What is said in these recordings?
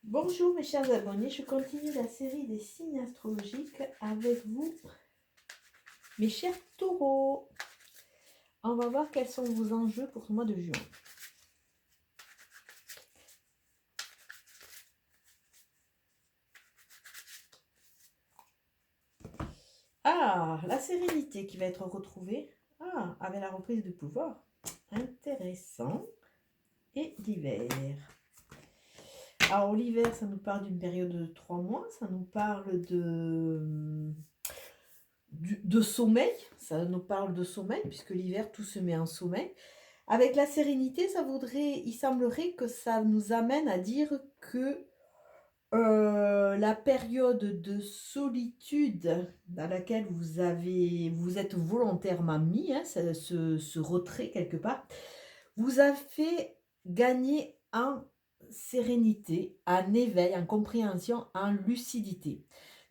Bonjour mes chers abonnés, je continue la série des signes astrologiques avec vous, mes chers taureaux. On va voir quels sont vos enjeux pour ce mois de juin. Ah, la sérénité qui va être retrouvée. Ah, avec la reprise de pouvoir. Intéressant. Et l'hiver. Alors l'hiver, ça nous parle d'une période de 3 mois, ça nous parle de sommeil, ça nous parle de sommeil, puisque l'hiver, tout se met en sommeil. Avec la sérénité, il semblerait que ça nous amène à dire que la période de solitude dans laquelle vous êtes volontairement mis, hein, ce retrait quelque part, vous a fait gagner en sérénité, en éveil, en compréhension, en lucidité.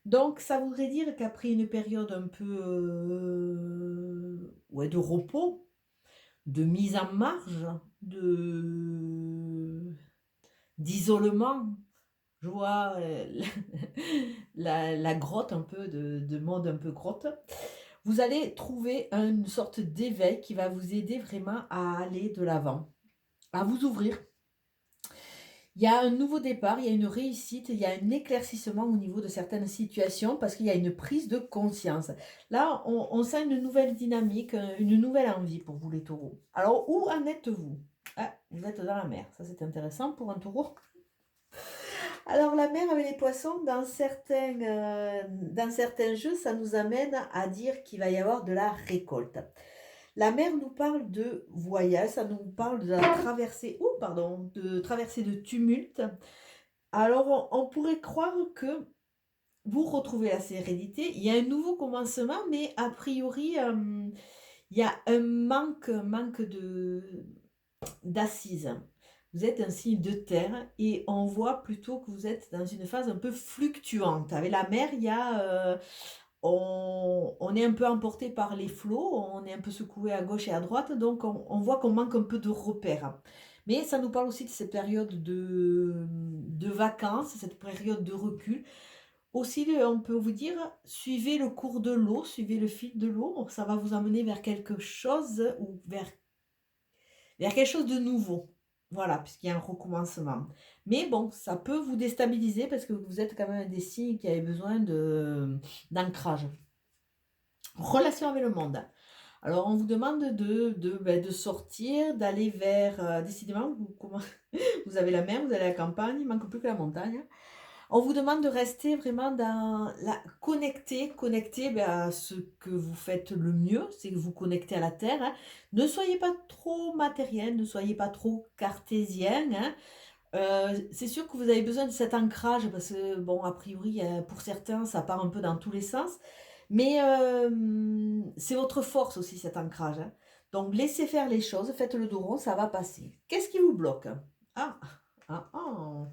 Donc, ça voudrait dire qu'après une période un peu ouais, de repos, de mise en marge, d'isolement, je vois la grotte un peu, de mode un peu grotte. Vous allez trouver une sorte d'éveil qui va vous aider vraiment à aller de l'avant, à vous ouvrir. Il y a un nouveau départ, il y a une réussite, il y a un éclaircissement au niveau de certaines situations parce qu'il y a une prise de conscience. Là, on sent une nouvelle dynamique, une nouvelle envie pour vous les taureaux. Alors, où en êtes-vous? Ah, vous êtes dans la mer, ça c'est intéressant pour un taureau. Alors, la mer avec les poissons, dans certains jeux, ça nous amène à dire qu'il va y avoir de la récolte. La mer nous parle de voyage, ça nous parle de la traversée, de traversée de tumulte. Alors, on pourrait croire que vous retrouvez la sérénité. Il y a un nouveau commencement, mais a priori, il y a un manque d'assises. Vous êtes un signe de terre et on voit plutôt que vous êtes dans une phase un peu fluctuante. Avec la mer, il y a, on est un peu emporté par les flots, on est un peu secoué à gauche et à droite, donc on voit qu'on manque un peu de repères. Mais ça nous parle aussi de cette période de vacances, cette période de recul. Aussi, on peut vous dire, suivez le cours de l'eau, suivez le fil de l'eau, ça va vous emmener vers quelque chose ou vers quelque chose de nouveau. Voilà, puisqu'il y a un recommencement. Mais bon, ça peut vous déstabiliser parce que vous êtes quand même des signes qui avaient besoin d'ancrage. Relation avec le monde. Alors, on vous demande de sortir, d'aller vers... décidément, vous avez la mer, vous avez la campagne, il ne manque plus que la montagne. On vous demande de rester vraiment connecté à ce que vous faites le mieux, c'est que vous connectez à la terre. Hein. Ne soyez pas trop matériel, ne soyez pas trop cartésien. Hein. C'est sûr que vous avez besoin de cet ancrage parce que, bon, a priori, pour certains, ça part un peu dans tous les sens. Mais c'est votre force aussi, cet ancrage. Hein. Donc, laissez faire les choses, faites le dos rond, ça va passer. Qu'est-ce qui vous bloque? Ah, ah, ah.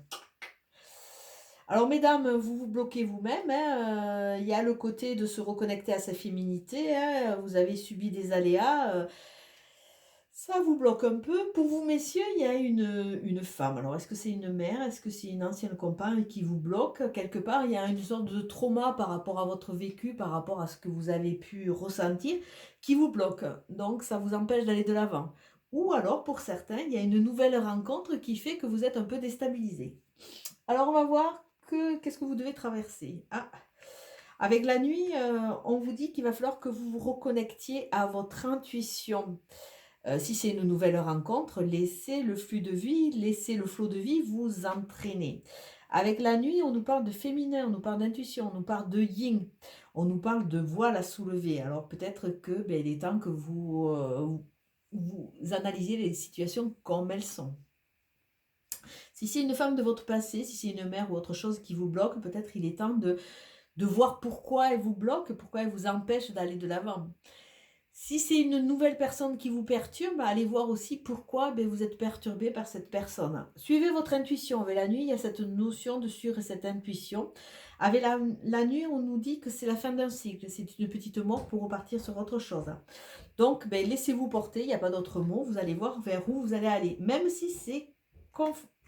Alors, mesdames, vous vous bloquez vous-même. Hein, il y a le côté de se reconnecter à sa féminité. Hein, vous avez subi des aléas. Ça vous bloque un peu. Pour vous, messieurs, il y a une femme. Alors, est-ce que c'est une mère? Est-ce que c'est une ancienne compagne qui vous bloque? Quelque part, il y a une sorte de trauma par rapport à votre vécu, par rapport à ce que vous avez pu ressentir, qui vous bloque. Donc, ça vous empêche d'aller de l'avant. Ou alors, pour certains, il y a une nouvelle rencontre qui fait que vous êtes un peu déstabilisé. Alors, on va voir qu'est-ce que vous devez traverser. Ah, avec la nuit, on vous dit qu'il va falloir que vous vous reconnectiez à votre intuition. Si c'est une nouvelle rencontre, laissez le flux de vie, laissez le flot de vie vous entraîner. Avec la nuit, on nous parle de féminin, on nous parle d'intuition, on nous parle de yin, on nous parle de voile à soulever. Alors peut-être que il est temps que vous analysiez les situations comme elles sont. Si c'est une femme de votre passé, si c'est une mère ou autre chose qui vous bloque, peut-être il est temps de voir pourquoi elle vous bloque, pourquoi elle vous empêche d'aller de l'avant. Si c'est une nouvelle personne qui vous perturbe, allez voir aussi pourquoi vous êtes perturbé par cette personne. Suivez votre intuition. Avec la nuit, il y a cette notion de suivre cette intuition. Avec la nuit, on nous dit que c'est la fin d'un cycle. C'est une petite mort pour repartir sur autre chose. Donc, laissez-vous porter. Il n'y a pas d'autre mot. Vous allez voir vers où vous allez aller. Même si c'est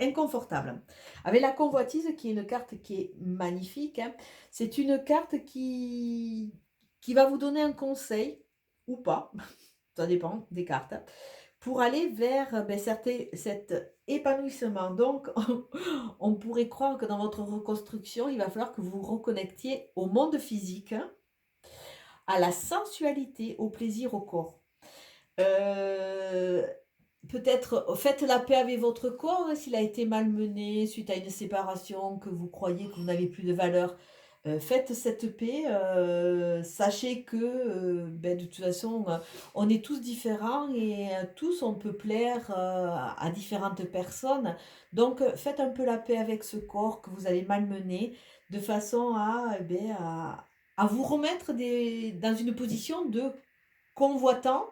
inconfortable. Avec la convoitise, qui est une carte qui est magnifique, hein, c'est une carte qui va vous donner un conseil, ou pas, ça dépend des cartes, pour aller vers cet épanouissement. Donc, on pourrait croire que dans votre reconstruction, il va falloir que vous vous reconnectiez au monde physique, hein, à la sensualité, au plaisir, au corps. Euh, Peut-être faites la paix avec votre corps, hein, s'il a été malmené suite à une séparation, que vous croyez que vous n'avez plus de valeur. Faites cette paix. Sachez que de toute façon, on est tous différents et tous on peut plaire à différentes personnes. Donc faites un peu la paix avec ce corps que vous avez malmené, de façon à vous remettre dans une position de convoitant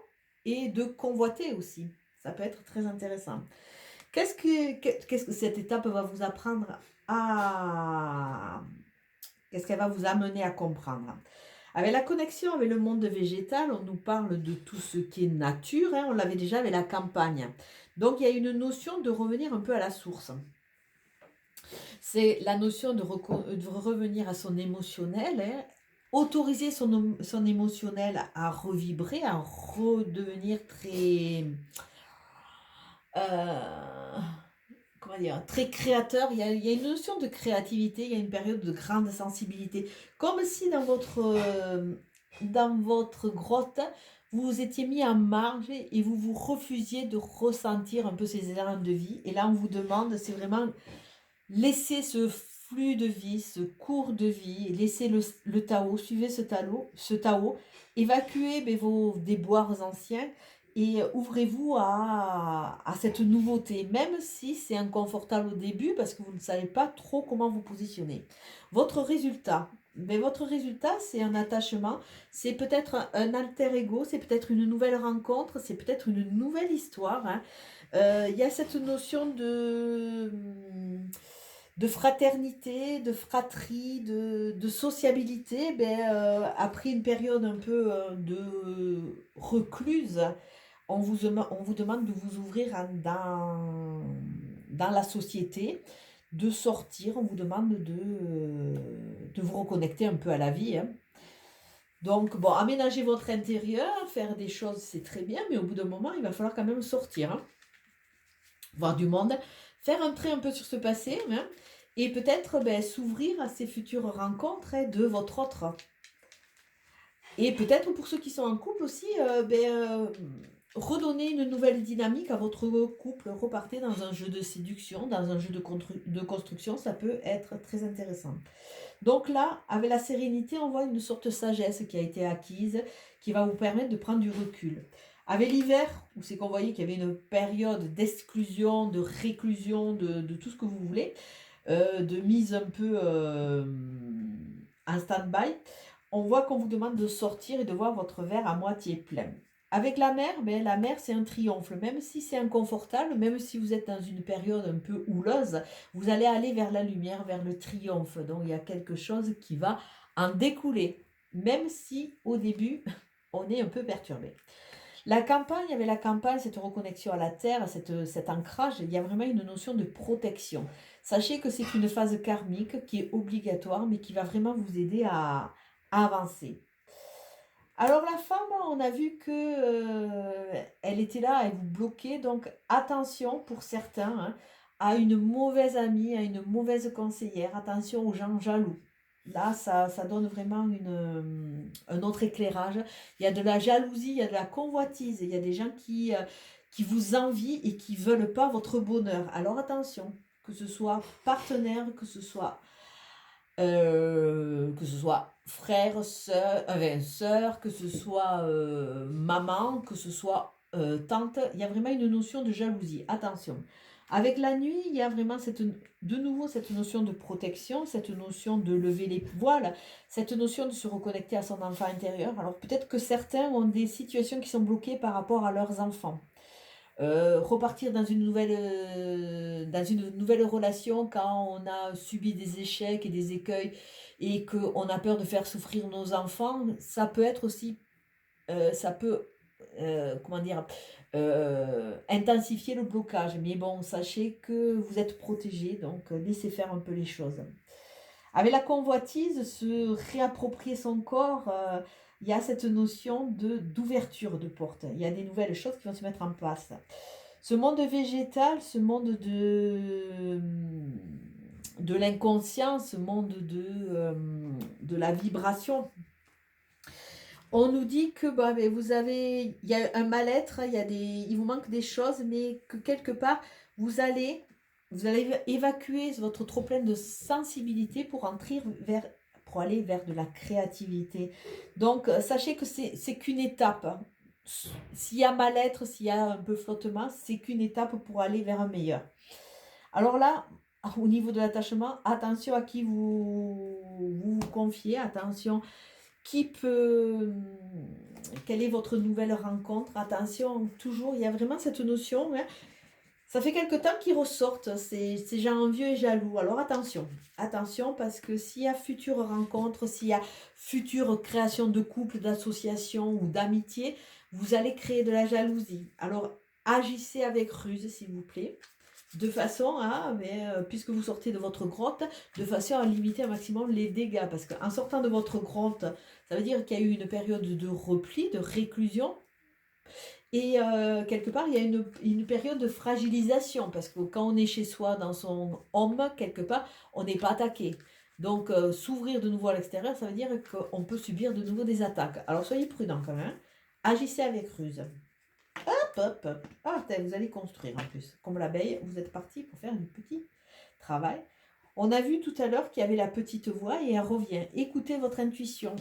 et de convoiter aussi. Ça peut être très intéressant. Qu'est-ce que cette étape va vous apprendre à... Qu'est-ce qu'elle va vous amener à comprendre? Avec la connexion avec le monde végétal, on nous parle de tout ce qui est nature, hein, on l'avait déjà avec la campagne. Donc il y a une notion de revenir un peu à la source. C'est la notion de revenir à son émotionnel, hein, autoriser son émotionnel à revibrer, à redevenir très... comment dire, très créateur. Il y a une notion de créativité, il y a une période de grande sensibilité. Comme si dans votre grotte, vous vous étiez mis en marge et vous vous refusiez de ressentir un peu ces élans de vie. Et là, on vous demande, c'est vraiment laisser ce flux de vie, ce cours de vie, laissez le Tao, suivez ce Tao, évacuez vos déboires anciens et ouvrez-vous à cette nouveauté, même si c'est inconfortable au début parce que vous ne savez pas trop comment vous positionner. Votre résultat, c'est un attachement, c'est peut-être un alter ego, c'est peut-être une nouvelle rencontre, c'est peut-être une nouvelle histoire, hein. Il y a cette notion de fraternité, de fratrie, de sociabilité, après une période un peu de recluse, on vous demande de vous ouvrir dans la société, de sortir, on vous demande de vous reconnecter un peu à la vie, hein. Donc, bon, aménager votre intérieur, faire des choses, c'est très bien, mais au bout d'un moment, il va falloir quand même sortir, hein, voir du monde, faire un trait un peu sur ce passé, hein, et peut-être s'ouvrir à ces futures rencontres, hein, de votre autre. Et peut-être pour ceux qui sont en couple aussi, redonner une nouvelle dynamique à votre couple, repartez dans un jeu de séduction, dans un jeu de construction, ça peut être très intéressant. Donc là, avec la sérénité, on voit une sorte de sagesse qui a été acquise, qui va vous permettre de prendre du recul. Avec l'hiver, où c'est qu'on voyait qu'il y avait une période d'exclusion, de réclusion, de tout ce que vous voulez, de mise un peu en stand-by, on voit qu'on vous demande de sortir et de voir votre verre à moitié plein. Avec la mer c'est un triomphe, même si c'est inconfortable, même si vous êtes dans une période un peu houleuse, vous allez aller vers la lumière, vers le triomphe. Donc il y a quelque chose qui va en découler, même si au début on est un peu perturbé. La campagne, avec la campagne, cette reconnexion à la terre, cet ancrage, il y a vraiment une notion de protection. Sachez que c'est une phase karmique qui est obligatoire, mais qui va vraiment vous aider à avancer. Alors la femme, on a vu que elle était là, elle vous bloquait, donc attention pour certains, hein, à une mauvaise amie, à une mauvaise conseillère, attention aux gens jaloux. Là, ça donne vraiment un autre éclairage. Il y a de la jalousie, il y a de la convoitise, il y a des gens qui vous envient et qui ne veulent pas votre bonheur. Alors attention, que ce soit partenaire, que ce soit frère, sœur, que ce soit maman, que ce soit tante, il y a vraiment une notion de jalousie. Attention. Avec la nuit, il y a vraiment de nouveau cette notion de protection, cette notion de lever les voiles, cette notion de se reconnecter à son enfant intérieur. Alors peut-être que certains ont des situations qui sont bloquées par rapport à leurs enfants. Repartir dans une nouvelle relation quand on a subi des échecs et des écueils et qu'on a peur de faire souffrir nos enfants, ça peut être aussi, comment dire, intensifier le blocage. Mais bon, sachez que vous êtes protégé, donc laissez faire un peu les choses. Avec la convoitise, se réapproprier son corps, il y a cette notion d'ouverture de porte. Il y a des nouvelles choses qui vont se mettre en place. Ce monde végétal, ce monde de l'inconscient, ce monde de la vibration, on nous dit que bah, il y a un mal-être, il vous manque des choses, mais que quelque part, vous allez évacuer votre trop-plein de sensibilité pour aller vers de la créativité. Donc, sachez que c'est qu'une étape, hein. S'il y a mal-être, s'il y a un peu flottement, c'est qu'une étape pour aller vers un meilleur. Alors là, au niveau de l'attachement, attention à qui vous confiez, attention quelle est votre nouvelle rencontre, attention, toujours, il y a vraiment cette notion, hein. Ça fait quelque temps qu'ils ressortent, ces gens envieux et jaloux. Alors attention, attention, parce que s'il y a future rencontre, s'il y a future création de couple, d'association ou d'amitié, vous allez créer de la jalousie. Alors agissez avec ruse, s'il vous plaît, de façon à, puisque vous sortez de votre grotte, de façon à limiter un maximum les dégâts. Parce qu'en sortant de votre grotte, ça veut dire qu'il y a eu une période de repli, de réclusion. Et quelque part, il y a une période de fragilisation, parce que quand on est chez soi, dans son homme, quelque part, on n'est pas attaqué. Donc, s'ouvrir de nouveau à l'extérieur, ça veut dire qu'on peut subir de nouveau des attaques. Alors, soyez prudents quand même. Agissez avec ruse. Hop, hop, hop. Ah, vous allez construire en plus. Comme l'abeille, vous êtes parti pour faire du petit travail. On a vu tout à l'heure qu'il y avait la petite voix et elle revient. Écoutez votre intuition.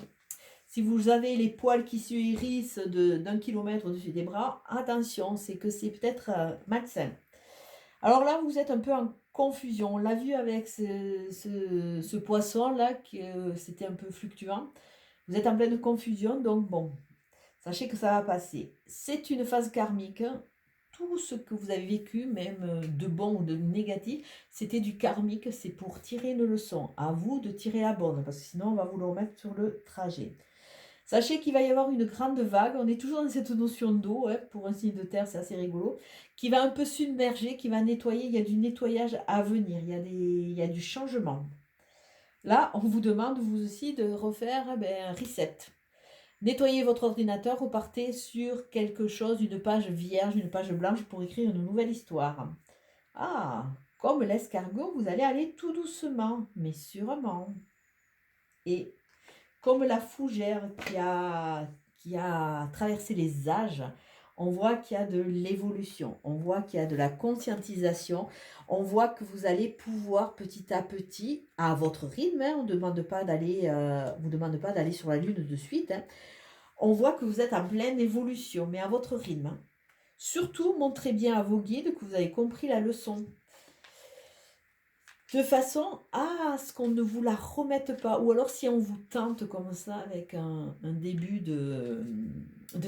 Si vous avez les poils qui se hérissent d'1 kilomètre au-dessus des bras, attention, c'est que c'est peut-être malsain. Alors là, vous êtes un peu en confusion. On l'a vu avec ce poisson-là, que c'était un peu fluctuant. Vous êtes en pleine confusion, donc bon, sachez que ça va passer. C'est une phase karmique. Tout ce que vous avez vécu, même de bon ou de négatif, c'était du karmique. C'est pour tirer une leçon. À vous de tirer la bonne, parce que sinon, on va vous le remettre sur le trajet. Sachez qu'il va y avoir une grande vague, on est toujours dans cette notion d'eau, hein, pour un signe de terre, c'est assez rigolo, qui va un peu submerger, qui va nettoyer, il y a du nettoyage à venir, il y a du changement. Là, on vous demande, vous aussi, de refaire un reset. Nettoyez votre ordinateur, repartez sur quelque chose, une page vierge, une page blanche pour écrire une nouvelle histoire. Ah, comme l'escargot, vous allez aller tout doucement, mais sûrement. Et comme la fougère qui a traversé les âges, on voit qu'il y a de l'évolution, on voit qu'il y a de la conscientisation, on voit que vous allez pouvoir petit à petit, à votre rythme, hein, on ne demande pas vous demande pas d'aller sur la lune de suite, hein, on voit que vous êtes en pleine évolution, mais à votre rythme, hein. Surtout, montrez bien à vos guides que vous avez compris la leçon, de façon à ce qu'on ne vous la remette pas. Ou alors si on vous tente comme ça avec un début de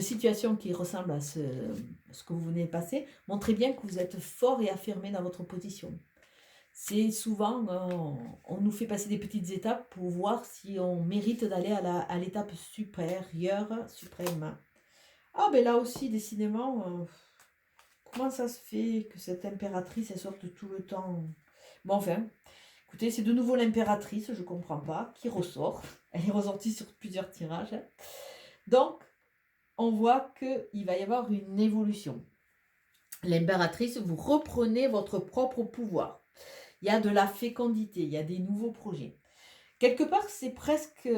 situation qui ressemble à ce que vous venez de passer, montrez bien que vous êtes fort et affirmé dans votre position. C'est souvent, on nous fait passer des petites étapes pour voir si on mérite d'aller à l'étape supérieure, suprême. Ah ben là aussi, décidément, comment ça se fait que cette impératrice, elle sorte tout le temps? Bon, enfin, écoutez, c'est de nouveau l'impératrice, je ne comprends pas, qui ressort. Elle est ressortie sur plusieurs tirages. Donc, on voit qu'il va y avoir une évolution. L'impératrice, vous reprenez votre propre pouvoir. Il y a de la fécondité, il y a des nouveaux projets. Quelque part, c'est presque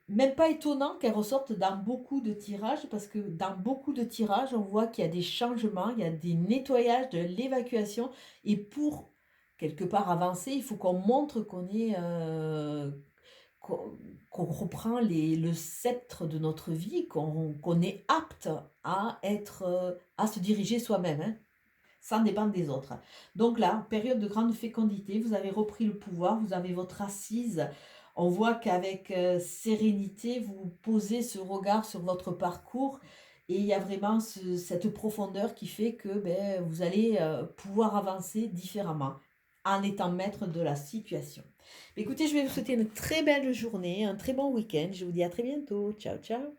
même pas étonnant qu'elle ressorte dans beaucoup de tirages, parce que dans beaucoup de tirages, on voit qu'il y a des changements, il y a des nettoyages, de l'évacuation, et pour quelque part avancer, il faut qu'on montre qu'on reprend le sceptre de notre vie, qu'on est apte à se diriger soi-même, hein, sans dépendre des autres. Donc là, période de grande fécondité, vous avez repris le pouvoir, vous avez votre assise. On voit qu'avec sérénité, vous posez ce regard sur votre parcours et il y a vraiment cette profondeur qui fait que vous allez pouvoir avancer différemment en étant maître de la situation. Écoutez, je vais vous souhaiter une très belle journée, un très bon week-end. Je vous dis à très bientôt. Ciao, ciao.